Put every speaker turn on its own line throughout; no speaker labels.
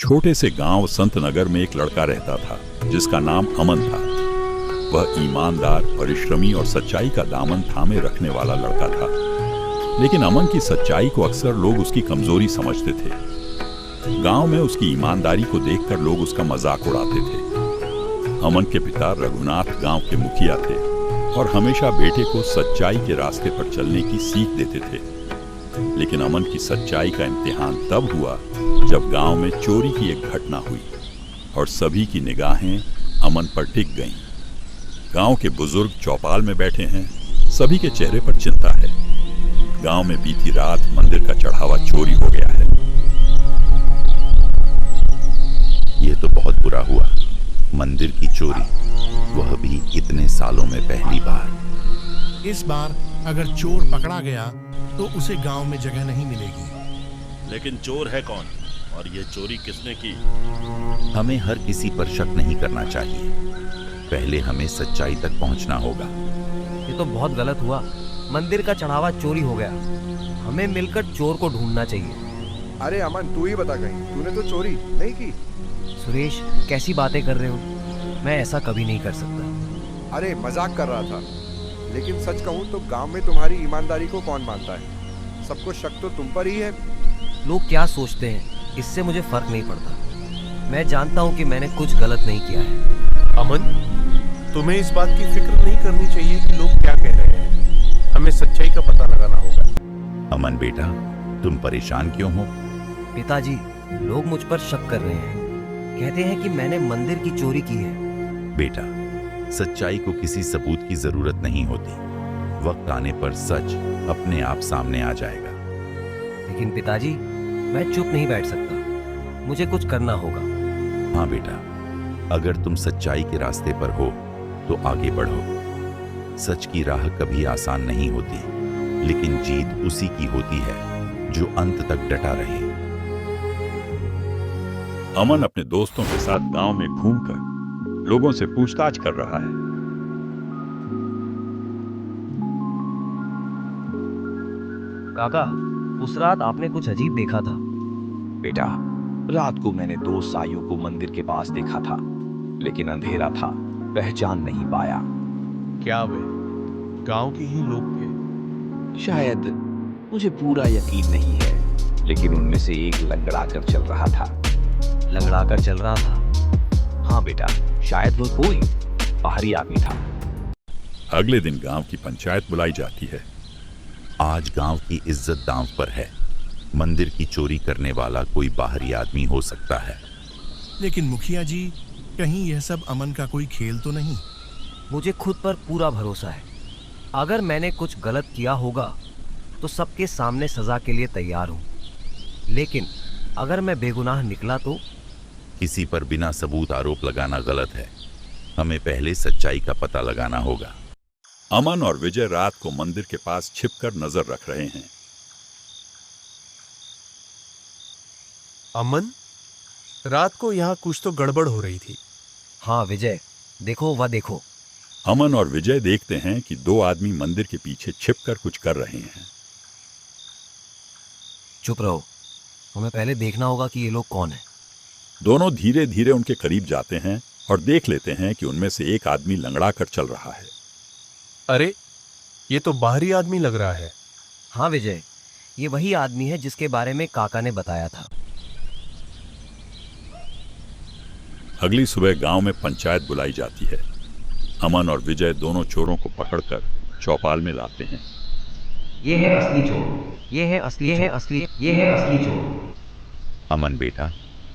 छोटे से गांव संतनगर में एक लड़का रहता था जिसका नाम अमन था। वह ईमानदार, परिश्रमी और सच्चाई का दामन थामे रखने वाला लड़का था। लेकिन अमन की सच्चाई को अक्सर लोग उसकी कमजोरी समझते थे। गांव में उसकी ईमानदारी को देखकर लोग उसका मजाक उड़ाते थे। अमन के पिता रघुनाथ गांव के मुखिया थे और हमेशा बेटे को सच्चाई के रास्ते पर चलने की सीख देते थे। लेकिन अमन की सच्चाई का इम्तिहान तब हुआ जब गांव में चोरी की एक घटना हुई और सभी की निगाहें अमन पर टिक गईं। गांव के बुजुर्ग चौपाल में बैठे हैं, सभी के चेहरे पर चिंता है। गांव में बीती रात मंदिर का चढ़ावा चोरी हो गया है।
ये तो बहुत बुरा हुआ, मंदिर की चोरी, वह भी इतने सालों में पहली बार।
इस बार अगर चोर पकड़ा गया तो उसे गांव में जगह नहीं मिलेगी।
लेकिन चोर है कौन और ये चोरी किसने की?
हमें हर किसी पर शक नहीं करना चाहिए। पहले हमें सच्चाई तक पहुंचना होगा।
ये तो बहुत गलत हुआ, मंदिर का चढ़ावा चोरी हो गया। हमें मिलकर चोर को ढूंढना चाहिए।
अरे अमन, तू ही बता, कहीं तूने तो चोरी नहीं की?
सुरेश, कैसी बातें कर रहे हो? मैं ऐसा कभी नहीं कर सकता।
अरे मजाक कर रहा था, लेकिन सच कहूँ तो गांव में तुम्हारी ईमानदारी को कौन मानता है? सबको शक तो तुम पर ही है।
लोग क्या सोचते हैं, इससे मुझे फर्क नहीं पड़ता। मैं जानता हूँ कि मैंने कुछ गलत नहीं किया है।
अमन, तुम्हें इस बात की फिक्र नहीं करनी चाहिए कि लोग क्या कह रहे हैं। हमें सच्चाई का पता लगाना होगा।
अमन बेटा, तुम परेशान क्यों हो?
पिताजी, लोग मुझ पर शक कर रहे हैं। कहते हैं कि मैंने मंदिर की चोरी की है।
बेटा, सच्चाई को किसी सबूत की जरूरत नहीं होती। वक्त आने पर सच अपने आप सामने आ जाएगा।
लेकिन पिताजी, मैं चुप नहीं बैठ सकता। मुझे कुछ करना होगा।
हाँ बेटा, अगर तुम सच्चाई के रास्ते पर हो तो आगे बढ़ो। सच की राह कभी आसान नहीं होती, लेकिन जीत उसी की होती है जो अंत तक डटा रहे।
अमन अपने दोस्तों के साथ गांव में घूमकर लोगों से पूछताछ कर रहा है।
काका, उस रात आपने कुछ अजीब देखा था।
बेटा, रात को मैंने दो साइयों को मंदिर के पास देखा था, लेकिन अंधेरा था, पहचान नहीं पाया।
क्या वे गांव के ही लोग थे?
शायद, मुझे पूरा यकीन नहीं है, लेकिन उनमें से एक लंगड़ा कर चल रहा था।
लंगड़ा कर चल रहा था?
हाँ बेटा, शायद वो कोई बाहरी आदमी था।
अगले दिन गांव की पंचायत बुलाई जाती है।
आज गांव की इज्जत दांव पर है। मंदिर की चोरी करने वाला कोई बाहरी आदमी हो सकता है।
लेकिन मुखिया जी, कहीं यह सब अमन का कोई खेल तो नहीं?
मुझे खुद पर पूरा भरोसा है। अगर मैंने कुछ गलत किया होगा तो सबके सामने सजा के लिए तैयार हूँ। लेकिन अगर मैं बेगुनाह निकला तो?
किसी पर बिना सबूत आरोप लगाना गलत है। हमें पहले सच्चाई का पता लगाना होगा।
अमन और विजय रात को मंदिर के पास छिपकर नजर रख रहे हैं।
अमन, रात को यहाँ कुछ तो गड़बड़ हो रही थी।
हाँ विजय, देखो वह देखो।
अमन और विजय देखते हैं कि दो आदमी मंदिर के पीछे छिपकर कुछ कर रहे हैं।
चुप रहो, हमें पहले देखना होगा कि ये लोग कौन हैं।
दोनों धीरे धीरे उनके करीब जाते हैं और देख लेते हैं कि उनमें से एक आदमी लंगड़ा कर चल रहा है।
अरे, ये तो बाहरी आदमी लग रहा है।
हाँ विजय, ये वही आदमी है जिसके बारे में काका ने बताया था।
अगली सुबह गांव में पंचायत बुलाई जाती है। अमन और विजय दोनों चोरों को पकड़कर चौपाल में लाते हैं।
ये है असली चोर, ये है असली चोर।
अमन बेटा,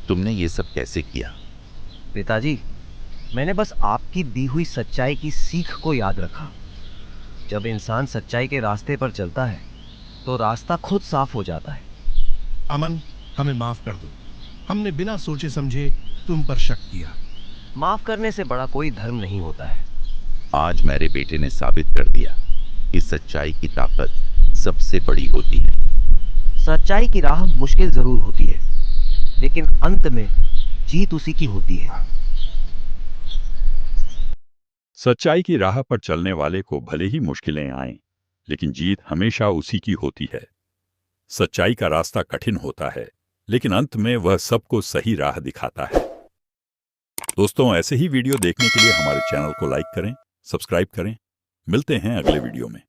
तुमने ये सब कैसे किया?
पिताजी, मैंने बस आपकी दी हुई सच्चाई की सीख को याद रखा। जब इंसान सच्चाई के रास्ते पर चलता है तो रास्ता खुद साफ हो जाता है।
अमन, हमें माफ कर दो। हमने बिना सोचे समझे तुम पर शक किया।
माफ करने से बड़ा कोई धर्म नहीं होता है।
आज मेरे बेटे ने साबित कर दिया कि सच्चाई की ताकत सबसे बड़ी होती है।
सच्चाई की राह मुश्किल जरूर होती है, लेकिन अंत में जीत उसी की होती है।
सच्चाई की राह पर चलने वाले को भले ही मुश्किलें आएं, लेकिन जीत हमेशा उसी की होती है। सच्चाई का रास्ता कठिन होता है, लेकिन अंत में वह सबको सही राह दिखाता है। दोस्तों, ऐसे ही वीडियो देखने के लिए हमारे चैनल को लाइक करें, सब्सक्राइब करें। मिलते हैं अगले वीडियो में।